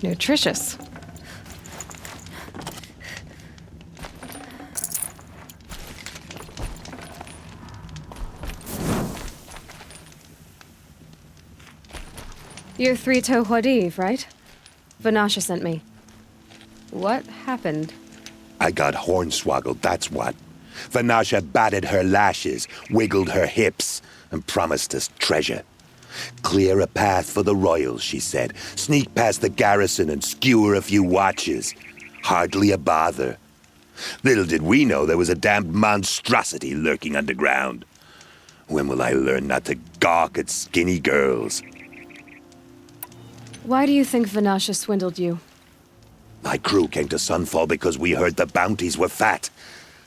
Nutritious. You're Three-Toe Huadiv, right? Vanasha sent me. What happened? I got hornswoggled, that's what. Vanasha batted her lashes, wiggled her hips, and promised us treasure. Clear a path for the royals, she said. Sneak past the garrison and skewer a few watches. Hardly a bother. Little did we know there was a damned monstrosity lurking underground. When will I learn not to gawk at skinny girls? Why do you think Vanasha swindled you? My crew came to Sunfall because we heard the bounties were fat.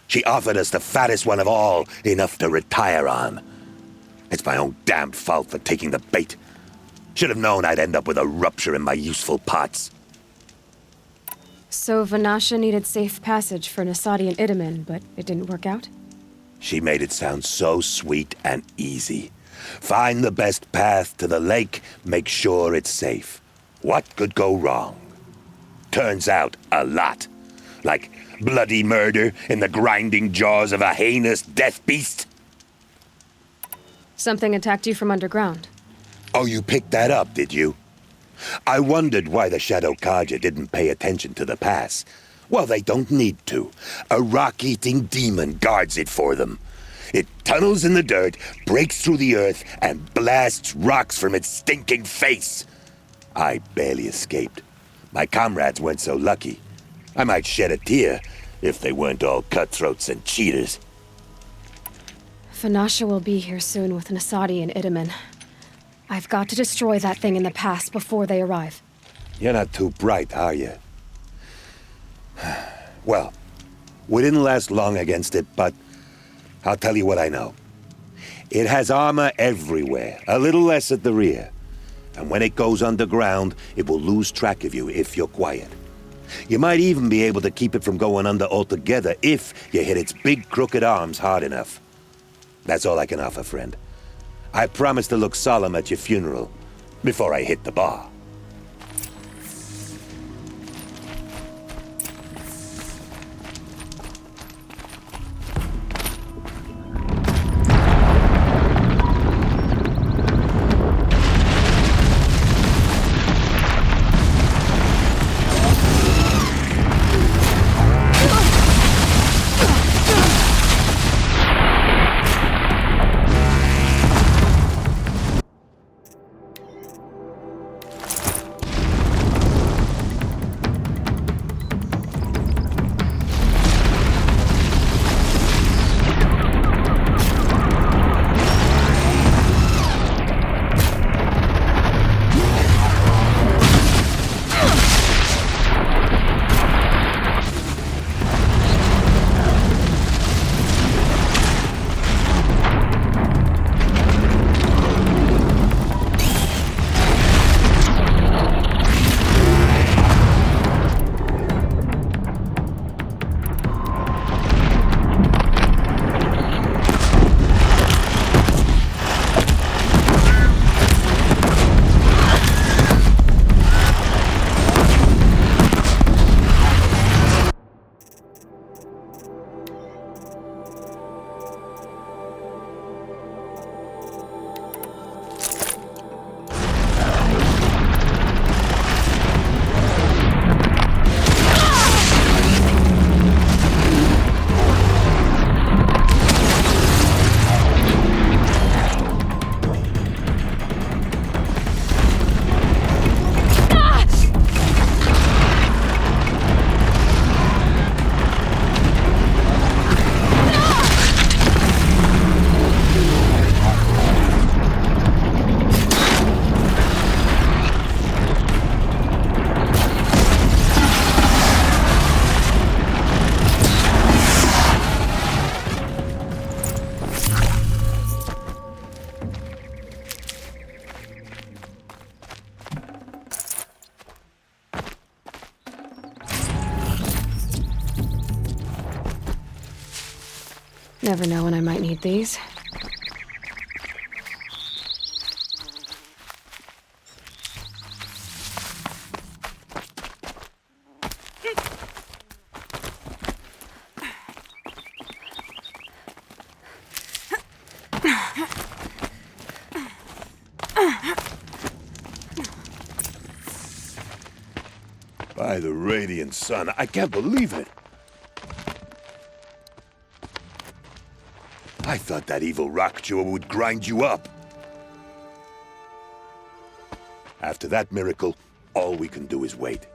She offered us the fattest one of all, enough to retire on. It's my own damned fault for taking the bait. Should have known I'd end up with a rupture in my useful parts. So Vanasha needed safe passage for Nasadi and Idaman, but it didn't work out? She made it sound so sweet and easy. Find the best path to the lake, make sure it's safe. What could go wrong? Turns out, a lot. Like bloody murder in the grinding jaws of a heinous death beast. Something attacked you from underground. Oh, you picked that up, did you? I wondered why the Shadow Kaja didn't pay attention to the pass. Well, they don't need to. A rock-eating demon guards it for them. It tunnels in the dirt, breaks through the earth, and blasts rocks from its stinking face. I barely escaped. My comrades weren't so lucky. I might shed a tear if they weren't all cutthroats and cheaters. Vanasha will be here soon with Nasadi and Idaman. I've got to destroy that thing in the pass before they arrive. You're not too bright, are you? Well, we didn't last long against it, but I'll tell you what I know. It has armor everywhere, a little less at the rear. And when it goes underground, it will lose track of you if you're quiet. You might even be able to keep it from going under altogether if you hit its big crooked arms hard enough. That's all I can offer, friend. I promise to look solemn at your funeral before I hit the bar. Never know when I might need these. By the radiant sun, I can't believe it. I thought that evil rock chewer would grind you up. After that miracle, all we can do is wait.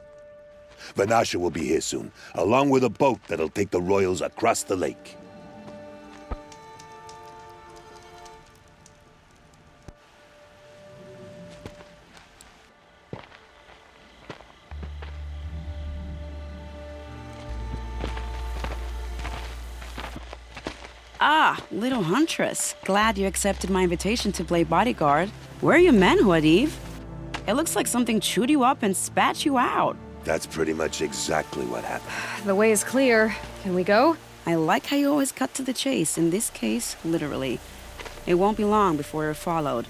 Vanasha will be here soon, along with a boat that'll take the royals across the lake. Ah, little huntress. Glad you accepted my invitation to play bodyguard. Where are your men, Huadiv? It looks like something chewed you up and spat you out. That's pretty much exactly what happened. The way is clear. Can we go? I like how you always cut to the chase. In this case, literally. It won't be long before you're followed.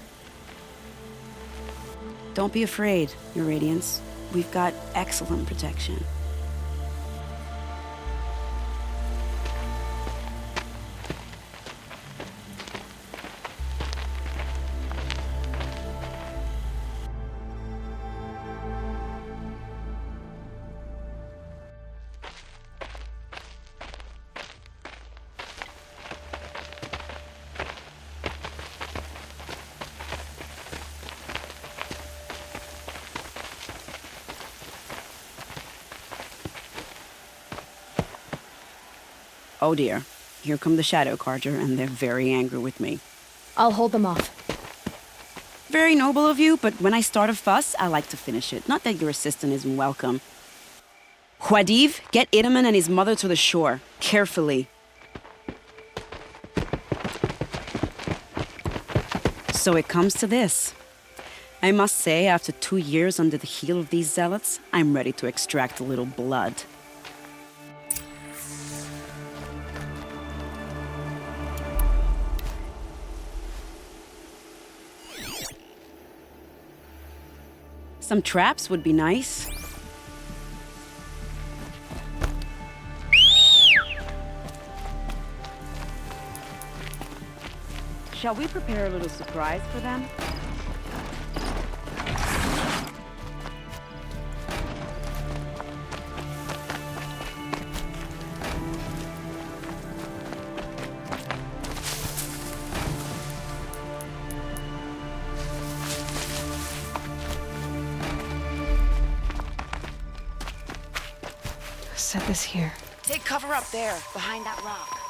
Don't be afraid, Your Radiance. We've got excellent protection. Oh dear, here come the Shadow Carter, and they're very angry with me. I'll hold them off. Very noble of you, but when I start a fuss, I like to finish it. Not that your assistant isn't welcome. Huadiv, get Itaman and his mother to the shore. Carefully. So it comes to this. I must say, after 2 years under the heel of these zealots, I'm ready to extract a little blood. Some traps would be nice. Shall we prepare a little surprise for them? Set this here. Take cover up there, behind that rock.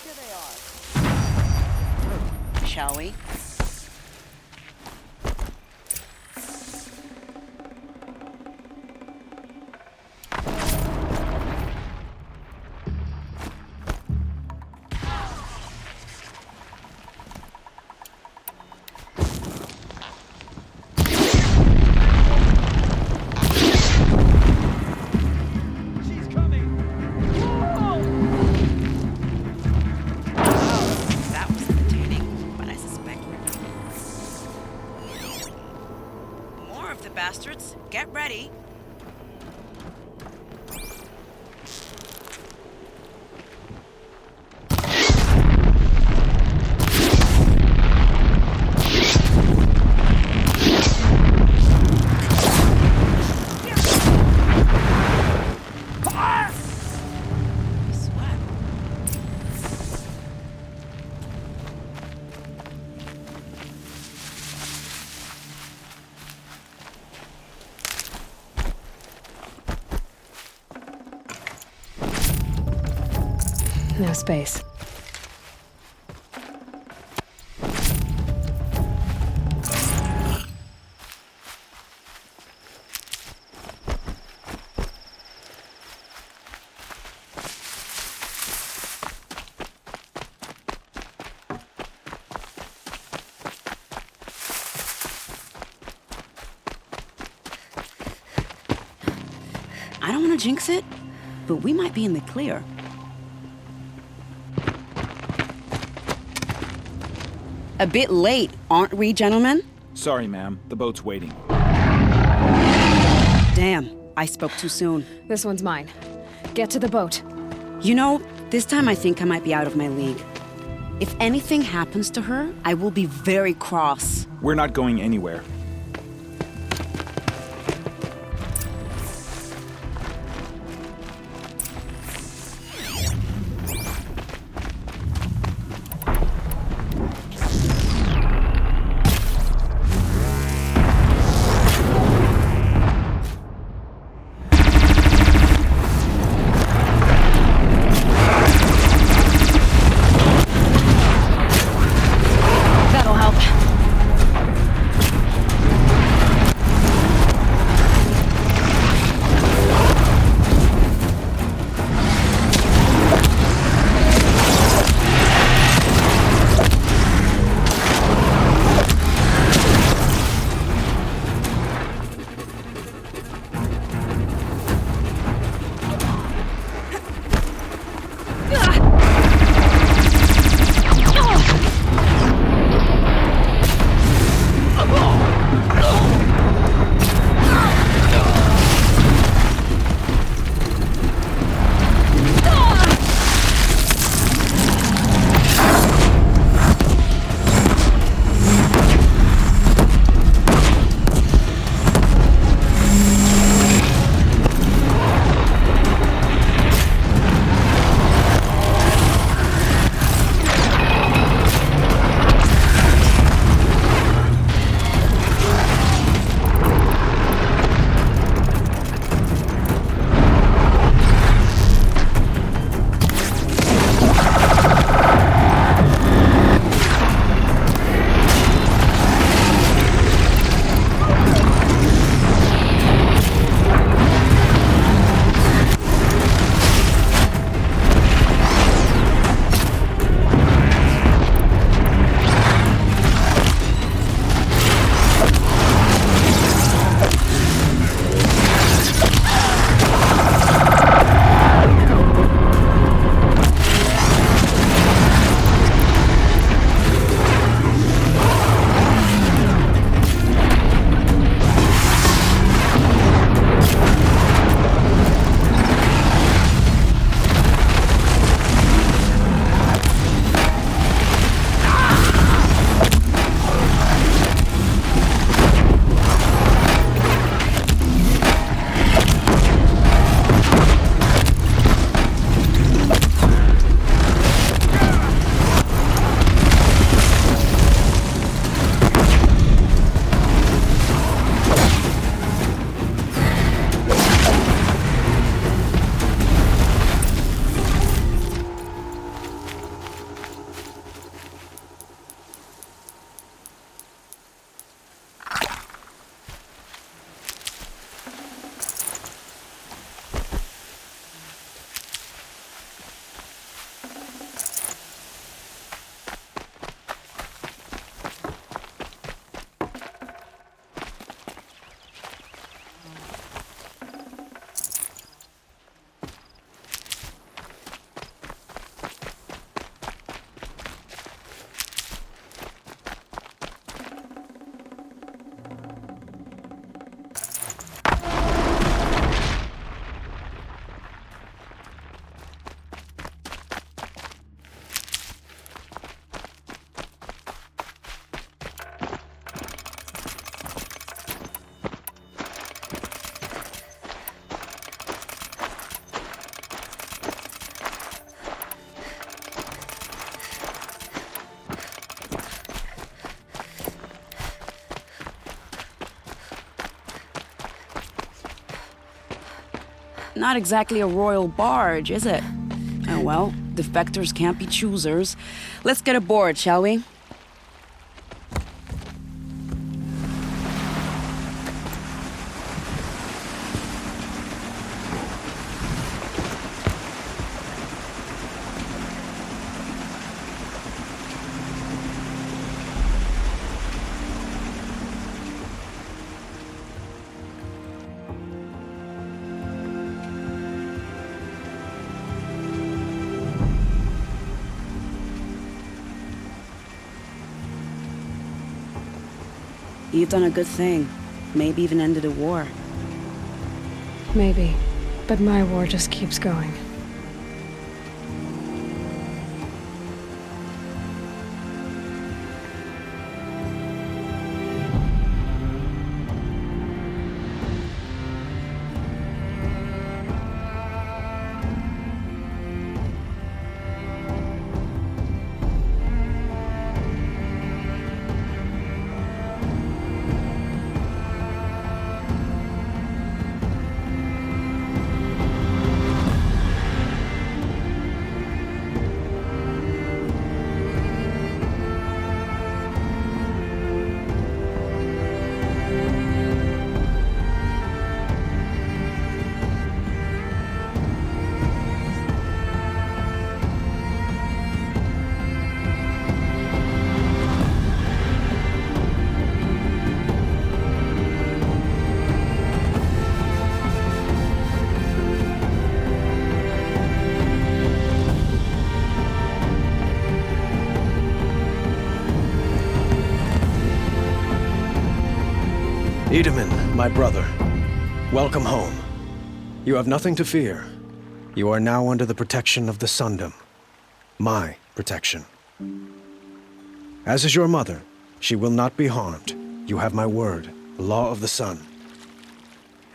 Here they are. Shall we? Bastards, get ready. No space. I don't want to jinx it, but we might be in the clear. A bit late, aren't we, gentlemen? Sorry, ma'am. The boat's waiting. I spoke too soon. This one's mine. Get to the boat. You know, this time I think I might be out of my league. If anything happens to her, I will be very cross. We're not going anywhere. That'll help. Not exactly a royal barge, is it? Oh well, defectors can't be choosers. Let's get aboard, shall we? You've done a good thing. Maybe even ended a war. Maybe. But my war just keeps going. Wiedemann, my brother, welcome home. You have nothing to fear. You are now under the protection of the Sundom. My protection. As is your mother, she will not be harmed. You have my word, the law of the sun.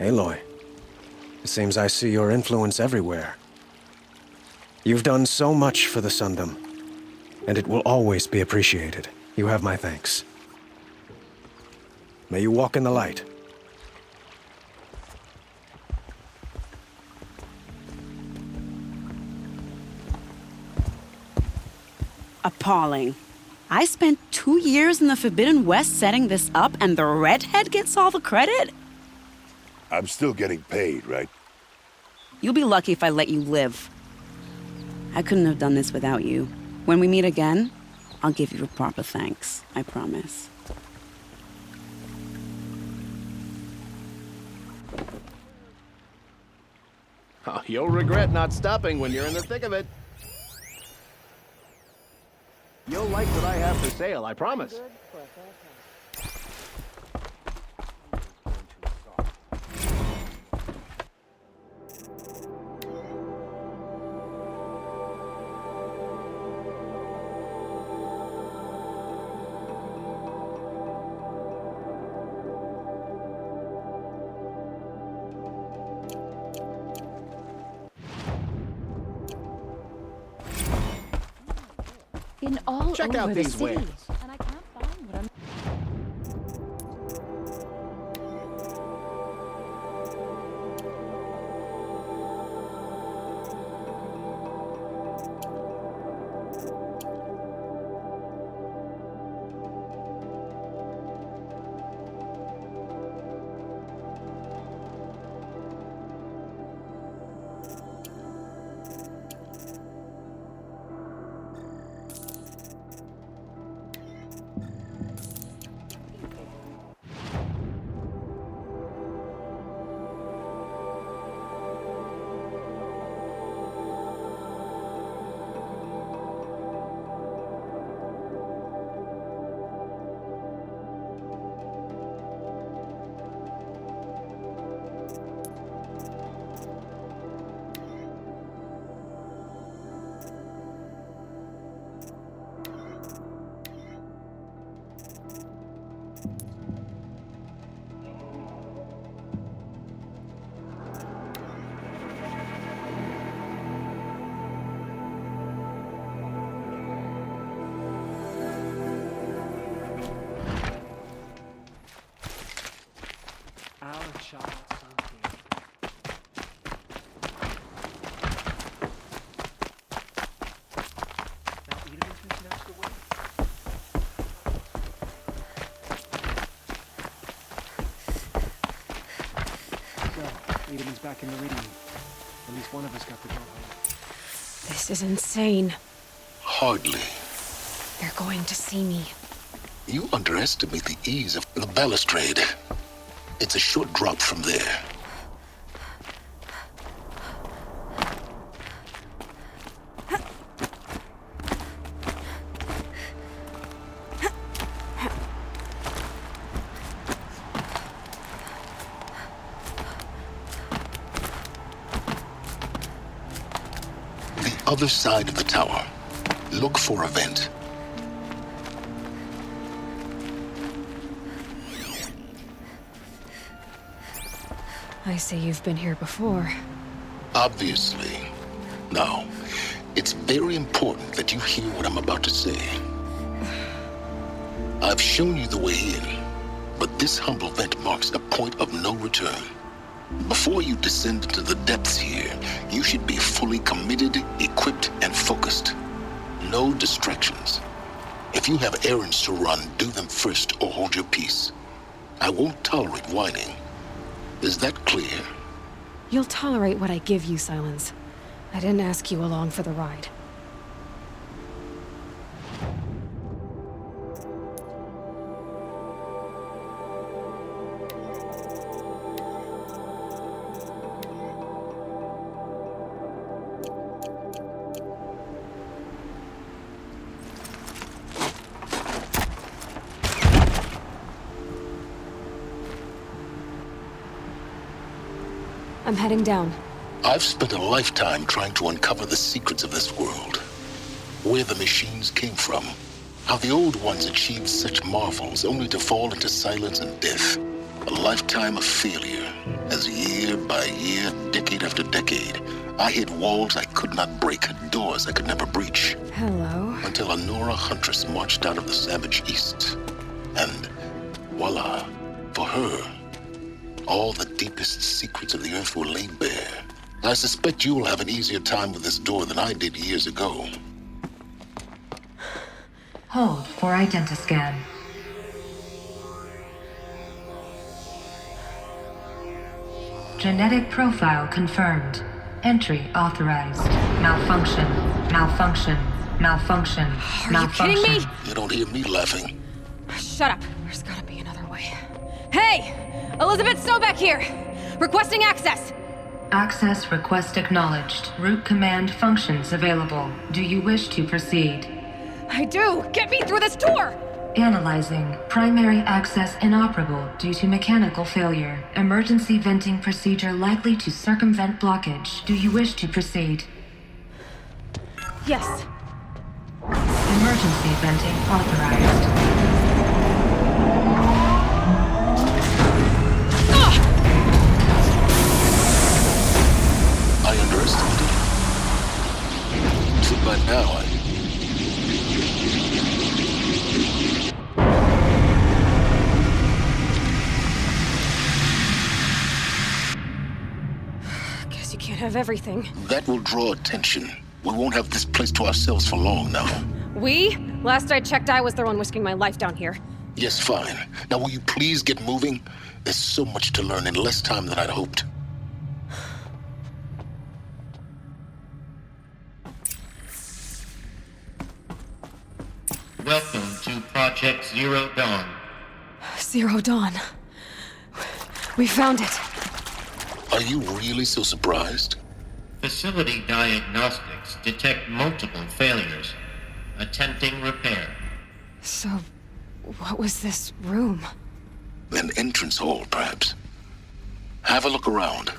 Aloy, it seems I see your influence everywhere. You've done so much for the Sundom, and it will always be appreciated. You have my thanks. May you walk in the light. Appalling. I spent 2 years in the Forbidden West setting this up, and the redhead gets all the credit? I'm still getting paid, right? You'll be lucky if I let you live. I couldn't have done this without you. When we meet again, I'll give you a proper thanks. I promise. Oh, you'll regret not stopping when you're in the thick of it. You'll like what I have for sale, I promise. In all Check over out the these city, wares. and I can't find what I'm. Wiedemann's back in the reading room. At least one of us got to go home. This is insane. Hardly. They're going to see me. You underestimate the ease of the balustrade. It's a short drop from there. other side of the tower. Look for a vent. I see you've been here before. Obviously. Now, it's very important that you hear what I'm about to say. I've shown you the way in, but this humble vent marks a point of no return. Before you descend into the depths here, you should be fully committed, equipped, and focused. No distractions. If you have errands to run, do them first or hold your peace. I won't tolerate whining. Is that clear? You'll tolerate what I give you, Silence. I didn't ask you along for the ride. I'm heading down. I've spent a lifetime trying to uncover the secrets of this world. Where the machines came from. How the old ones achieved such marvels only to fall into silence and death. A lifetime of failure, as year by year, decade after decade, I hit walls I could not break, doors I could never breach. Hello. Until a Nora huntress marched out of the savage east. And voila, for her, all the deepest secrets of the earth were laid bare. I suspect you will have an easier time with this door than I did years ago. Hold for identiscan. Genetic profile confirmed. Entry authorized. Malfunction. Malfunction. Malfunction. Are you kidding me? You don't hear me laughing. Shut up. There's gotta be another way. Hey! Elizabeth Sobeck here! Requesting access! Access request acknowledged. Root command functions available. Do you wish to proceed? I do! Get me through this door! Analyzing. Primary access inoperable due to mechanical failure. Emergency venting procedure likely to circumvent blockage. Do you wish to proceed? Yes. Emergency venting authorized. I underestimated. So by now, Guess you can't have everything. That will draw attention. We won't have this place to ourselves for long now. We? Last I checked, I was the one risking my life down here. Yes, fine. Now will you please get moving? There's so much to learn in less time than I'd hoped. Welcome to Project Zero Dawn. Zero Dawn. We found it. Are you really so surprised? Facility diagnostics detect multiple failures. Attempting repair. So, what was this room? An entrance hall, perhaps. Have a look around.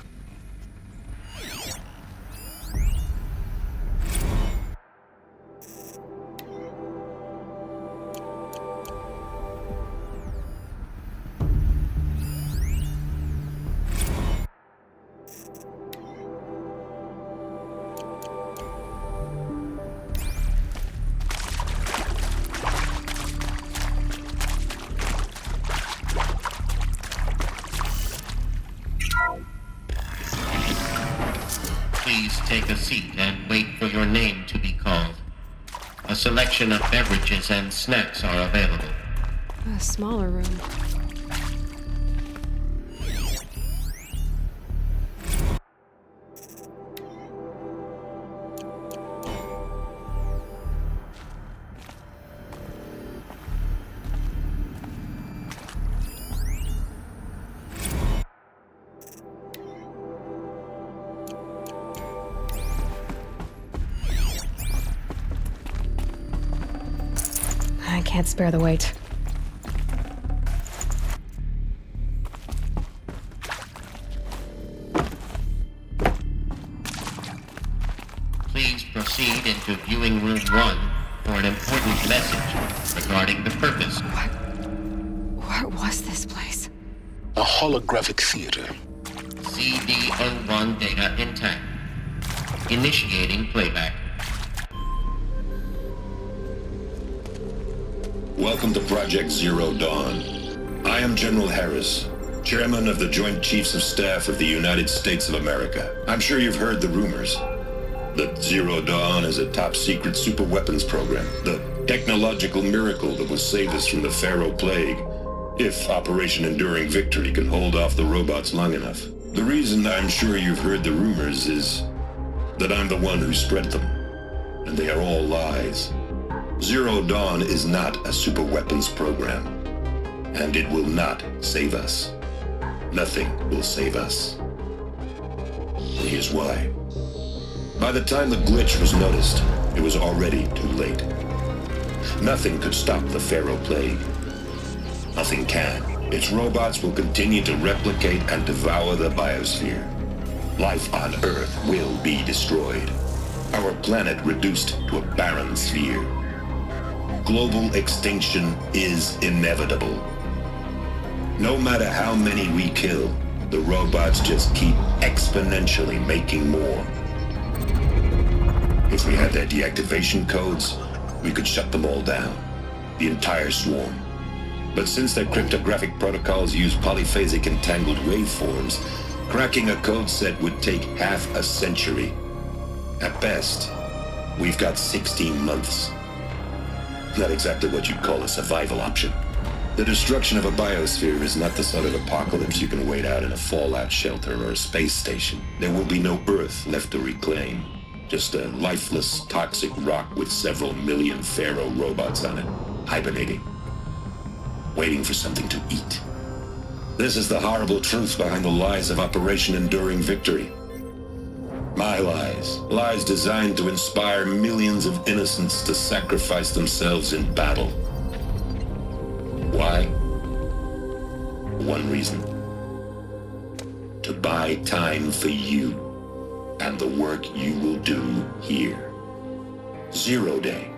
Please take a seat and wait for your name to be called. A selection of beverages and snacks are available. A smaller room. I can't spare the wait. Please proceed proceed into viewing room 1 for an important message regarding the purpose. What was this place? A holographic theater. CD01 data intact. Initiating playback. Welcome to Project Zero Dawn. I am General Harris, Chairman of the Joint Chiefs of Staff of the United States of America. I'm sure you've heard the rumors that Zero Dawn is a top-secret superweapons program, the technological miracle that will save us from the Pharaoh Plague, if Operation Enduring Victory can hold off the robots long enough. The reason I'm sure you've heard the rumors is that I'm the one who spread them, and they are all lies. Zero Dawn is not a superweapons program, and it will not save us. Nothing will save us. And here's why. By the time the glitch was noticed, it was already too late. Nothing could stop the Pharaoh Plague. Nothing can. Its robots will continue to replicate and devour the biosphere. Life on Earth will be destroyed. Our planet reduced to a barren sphere. Global extinction is inevitable. No matter how many we kill, the robots just keep exponentially making more. If we had their deactivation codes, we could shut them all down. The entire swarm. But since their cryptographic protocols use polyphasic entangled waveforms, cracking a code set would take half a century. At best, we've got 16 months. Not exactly what you'd call a survival option. The destruction of a biosphere is not the sort of apocalypse you can wait out in a fallout shelter or a space station. There will be no Earth left to reclaim. Just a lifeless, toxic rock with several million Pharaoh robots on it, hibernating, waiting for something to eat. This is the horrible truth behind the lies of Operation Enduring Victory. My lies. Lies designed to inspire millions of innocents to sacrifice themselves in battle. Why? One reason. To buy time for you and the work you will do here. Zero Day,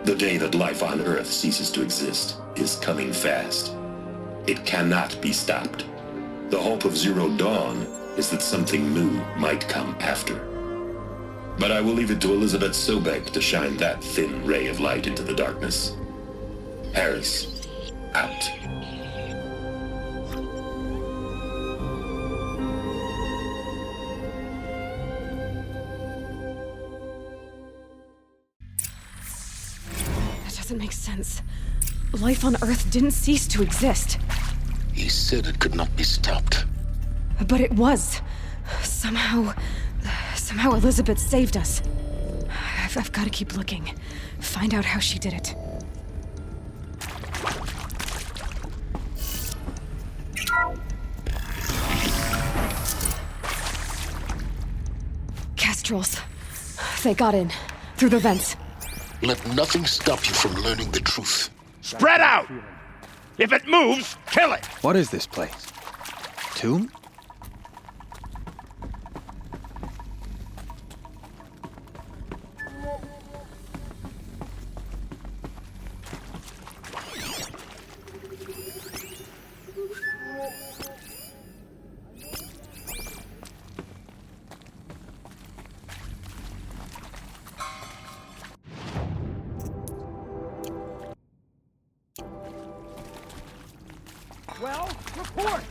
the day that life on Earth ceases to exist, is coming fast. It cannot be stopped. The hope of Zero Dawn is that something new might come after. But I will leave it to Elizabeth Sobek to shine that thin ray of light into the darkness. Harris, out. That doesn't make sense. Life on Earth didn't cease to exist. He said it could not be stopped. But it was. Somehow Elizabeth saved us. I've got to keep looking. Find out how she did it. Kestrels. They got in. Through the vents. Let nothing stop you from learning the truth. Spread out! If it moves, kill it! What is this place? Tomb? Well, report!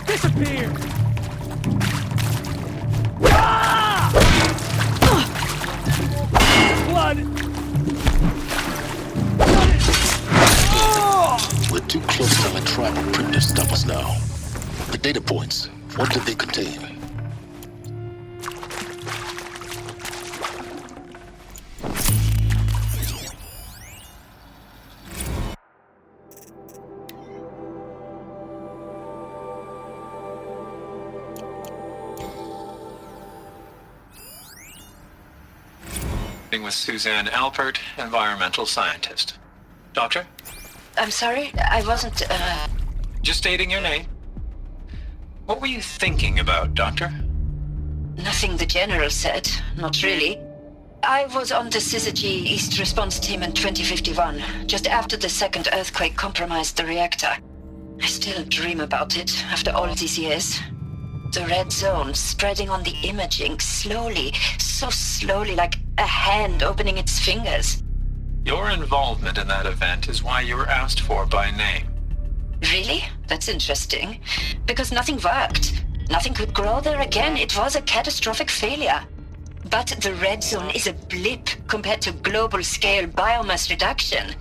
Disappear! With Suzanne Alpert, environmental scientist. Doctor? I'm sorry, I wasn't, Just stating your name. What were you thinking about, Doctor? Nothing the General said, not really. I was on the Syzygy East Response Team in 2051, just after the second earthquake compromised the reactor. I still dream about it, after all these years. The red zone spreading on the imaging, slowly, so slowly, like a hand opening its fingers. Your involvement in that event is why you were asked for by name. Really? That's interesting. Because nothing worked. Nothing could grow there again. It was a catastrophic failure. But the red zone is a blip compared to global-scale biomass reduction.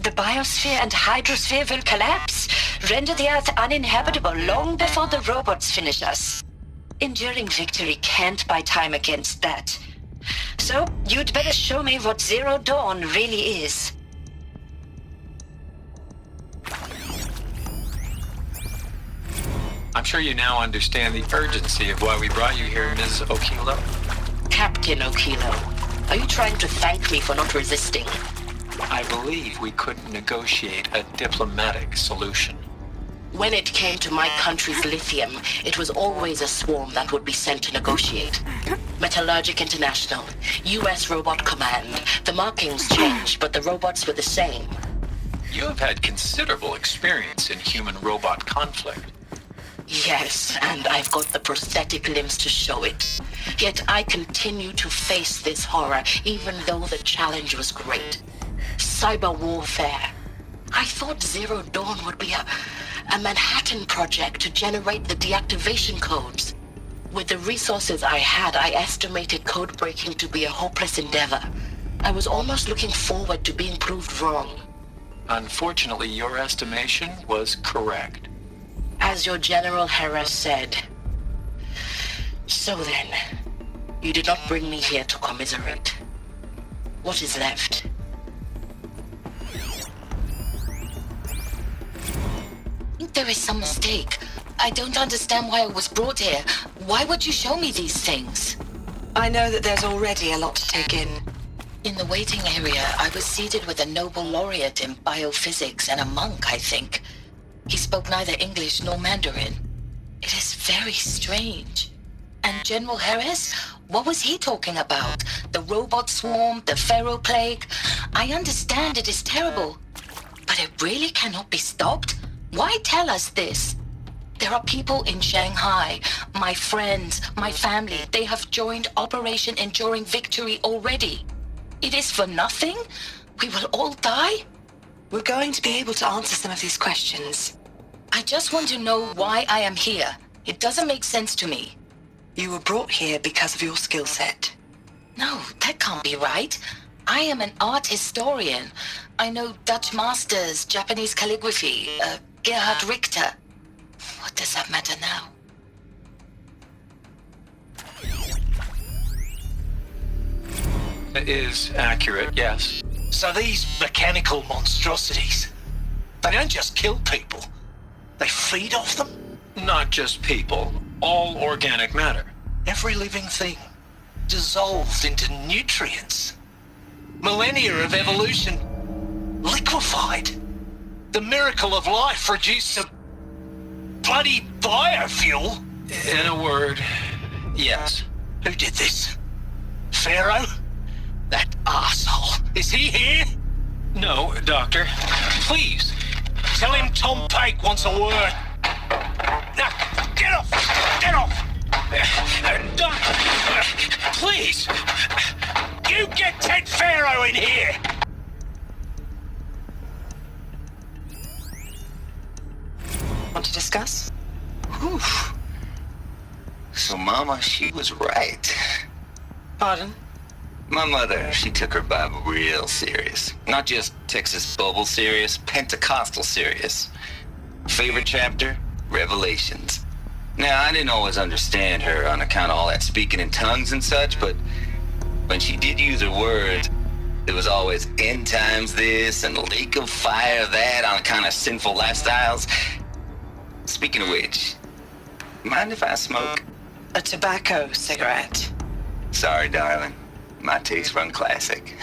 The biosphere and hydrosphere will collapse, render the Earth uninhabitable long before the robots finish us. Enduring victory can't buy time against that. So, you'd better show me what Zero Dawn really is. I'm sure you now understand the urgency of why we brought you here, Ms. Okilo. Captain Okilo, are you trying to thank me for not resisting? I believe we couldn't negotiate a diplomatic solution. When it came to my country's lithium, it was always a swarm that would be sent to negotiate. Metallurgic International, US Robot Command. The markings changed, but the robots were the same. You have had considerable experience in human-robot conflict. Yes, and I've got the prosthetic limbs to show it. Yet I continue to face this horror, even though the challenge was great. Cyber warfare. I thought Zero Dawn would be a Manhattan project to generate the deactivation codes. With the resources I had, I estimated code breaking to be a hopeless endeavor. I was almost looking forward to being proved wrong. Unfortunately, your estimation was correct. As your General Harris said. So then, you did not bring me here to commiserate. What is left? There is some mistake. I don't understand why I was brought here. Why would you show me these things? I know that there's already a lot to take in. In the waiting area, I was seated with a Nobel laureate in biophysics and a monk, I think. He spoke neither English nor Mandarin. It is very strange. And General Harris? What was he talking about? The robot swarm, the Pharaoh plague? I understand it is terrible. But it really cannot be stopped? Why tell us this? There are people in Shanghai, my friends, my family. They have joined Operation Enduring Victory already. It is for nothing? We will all die? We're going to be able to answer some of these questions. I just want to know why I am here. It doesn't make sense to me. You were brought here because of your skill set. No, that can't be right. I am an art historian. I know Dutch masters, Japanese calligraphy, Gerhard Richter. What does that matter now? It is accurate, yes. So these mechanical monstrosities, they don't just kill people. They feed off them? Not just people. All organic matter. Every living thing dissolved into nutrients. Millennia of evolution liquefied. The miracle of life reduced to bloody biofuel. In a word, yes. Who did this? Pharaoh? That arsehole. Is he here? No, Doctor. Please, tell him Tom Pake wants a word. Now, get off! Get off! Doctor, please! You get Ted Pharaoh in here! Want to discuss? Whew. So Mama, she was right. Pardon? My mother, she took her Bible real serious. Not just Texas Bible serious, Pentecostal serious. Favorite chapter? Revelations. Now, I didn't always understand her on account of all that speaking in tongues and such, but when she did use her words, it was always end times this and lake of fire that on account of sinful lifestyles. Speaking of which, mind if I smoke? A tobacco cigarette. Sorry, darling. My taste run classic.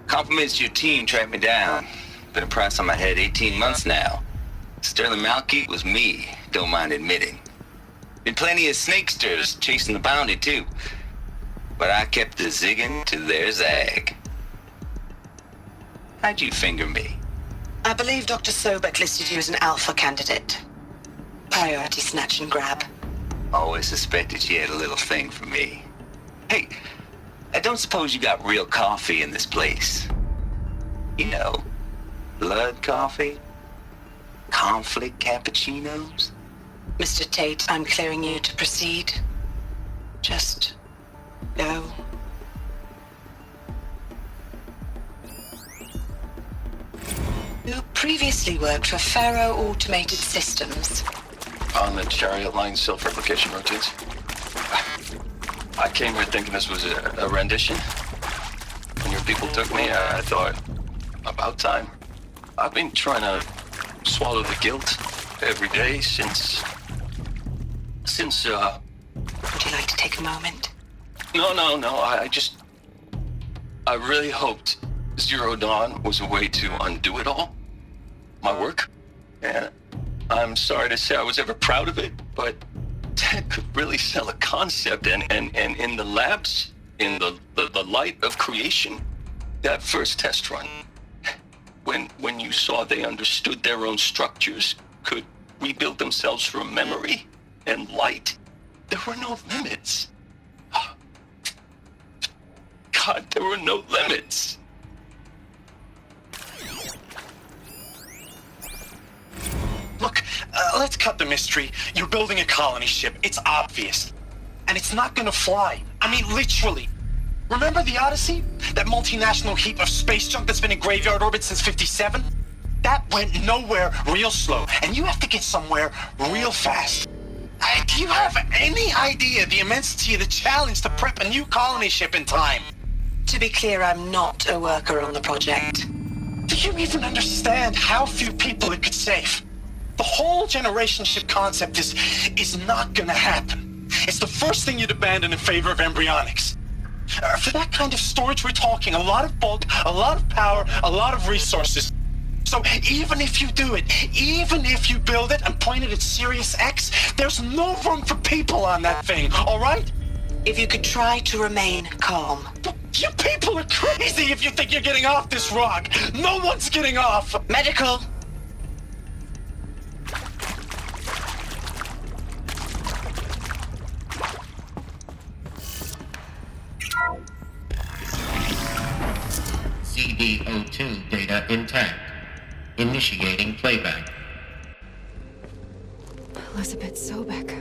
Compliments to your team tracked me down. Been a price on my head 18 months now. Sterling Malky was me, don't mind admitting. Been plenty of snakesters chasing the bounty too. But I kept the zigging to their zag. How'd you finger me? I believe Dr. Sobek listed you as an alpha candidate. Priority snatch and grab. Always suspected she had a little thing for me. Hey, I don't suppose you got real coffee in this place. You know, blood coffee? Conflict cappuccinos? Mr. Tate, I'm clearing you to proceed. Just go. You previously worked for Faro Automated Systems. On the Chariot Line self-replication routines. I came here thinking this was a rendition. When your people took me, I thought, about time. I've been trying to swallow the guilt every day since... Would you like to take a moment? No, I really hoped Zero Dawn was a way to undo it all. My work. And I'm sorry to say I was ever proud of it, but Ted could really sell a concept, and in the labs, in the light of creation, that first test run, when you saw they understood their own structures, could rebuild themselves from memory and light, there were no limits. God, there were no limits. Look, let's cut the mystery. You're building a colony ship. It's obvious. And it's not gonna fly. I mean, literally. Remember the Odyssey? That multinational heap of space junk that's been in graveyard orbit since '57? That went nowhere real slow. And you have to get somewhere real fast. Do you have any idea the immensity of the challenge to prep a new colony ship in time? To be clear, I'm not a worker on the project. Do you even understand how few people it could save? The whole generation ship concept is not gonna happen. It's the first thing you'd abandon in favor of embryonics. For that kind of storage, we're talking a lot of bulk, a lot of power, a lot of resources. So even if you do it, even if you build it and point it at Sirius X, there's no room for people on that thing, all right? If you could try to remain calm. You people are crazy if you think you're getting off this rock. No one's getting off. Medical. CD02 data intact. Initiating playback. Elizabeth Sobek.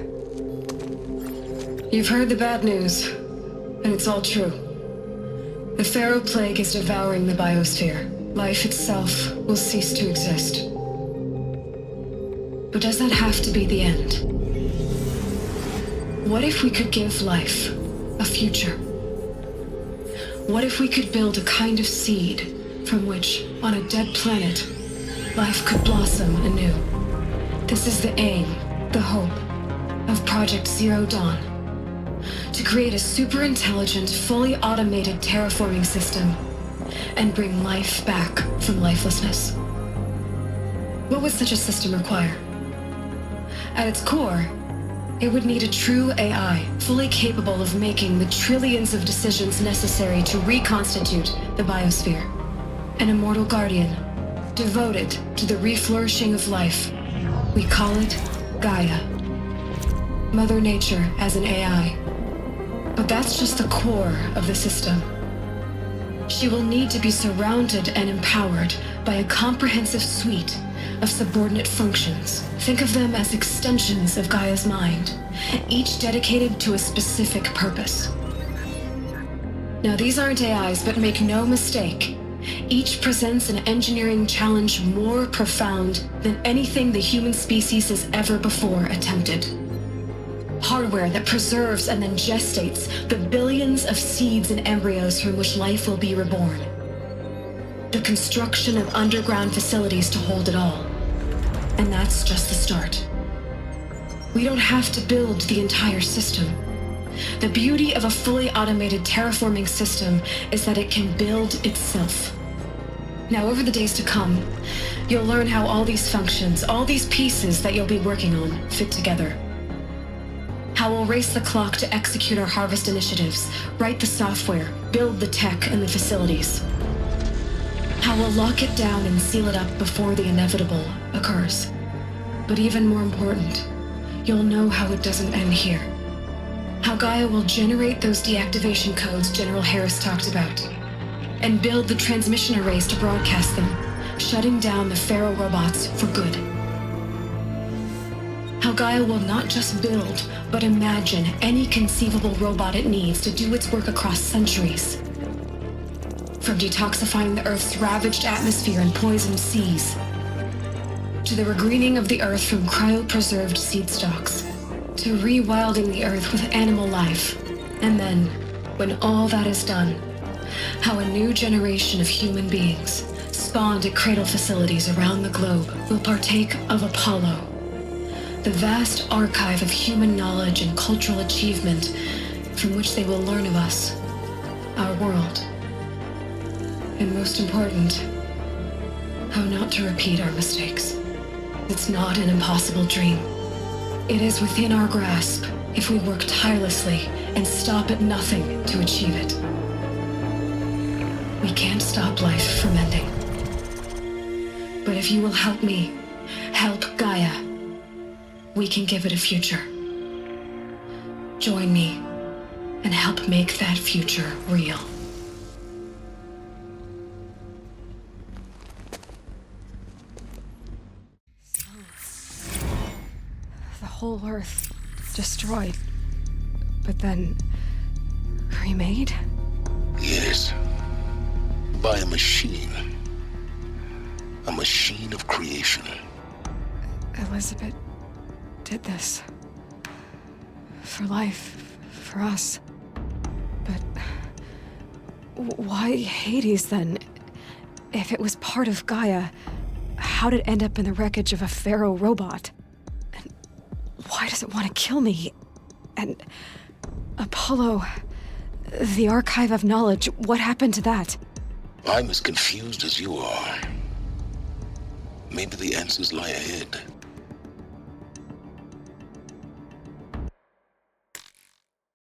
You've heard the bad news, and it's all true. The Pharaoh Plague is devouring the biosphere. Life itself will cease to exist. But does that have to be the end? What if we could give life a future? What if we could build a kind of seed from which, on a dead planet, life could blossom anew? This is the aim, the hope, of Project Zero Dawn. To create a super-intelligent, fully automated terraforming system and bring life back from lifelessness. What would such a system require? At its core, it would need a true AI, fully capable of making the trillions of decisions necessary to reconstitute the biosphere. An immortal guardian, devoted to the reflourishing of life. We call it Gaia. Mother Nature as an AI. But that's just the core of the system. She will need to be surrounded and empowered by a comprehensive suite of subordinate functions. Think of them as extensions of Gaia's mind, each dedicated to a specific purpose. Now, these aren't AIs, but make no mistake, each presents an engineering challenge more profound than anything the human species has ever before attempted. Hardware that preserves and then gestates the billions of seeds and embryos from which life will be reborn. The construction of underground facilities to hold it all. And that's just the start. We don't have to build the entire system. The beauty of a fully automated terraforming system is that it can build itself. Now, over the days to come, you'll learn how all these functions, all these pieces that you'll be working on, fit together. How we'll race the clock to execute our harvest initiatives, write the software, build the tech and the facilities. How we'll lock it down and seal it up before the inevitable occurs. But even more important, you'll know how it doesn't end here. How Gaia will generate those deactivation codes General Harris talked about, and build the transmission arrays to broadcast them, shutting down the Pharaoh robots for good. How Gaia will not just build, but imagine any conceivable robot it needs to do its work across centuries. From detoxifying the Earth's ravaged atmosphere and poisoned seas, to the regreening of the Earth from cryopreserved seed stalks, to rewilding the Earth with animal life. And then, when all that is done, how a new generation of human beings, spawned at cradle facilities around the globe, will partake of Apollo, the vast archive of human knowledge and cultural achievement from which they will learn of us, our world. And most important, how not to repeat our mistakes. It's not an impossible dream. It is within our grasp if we work tirelessly and stop at nothing to achieve it. We can't stop life from ending. But if you will help me, help Gaia, we can give it a future. Join me and help make that future real. The whole Earth destroyed, but then remade? Yes. By a machine. A machine of creation. Elizabeth did this. For life, for us. But why Hades then? If it was part of Gaia, how did it end up in the wreckage of a Pharaoh robot? And why does it want to kill me? And Apollo, the archive of knowledge, what happened to that? I'm as confused as you are. Maybe the answers lie ahead.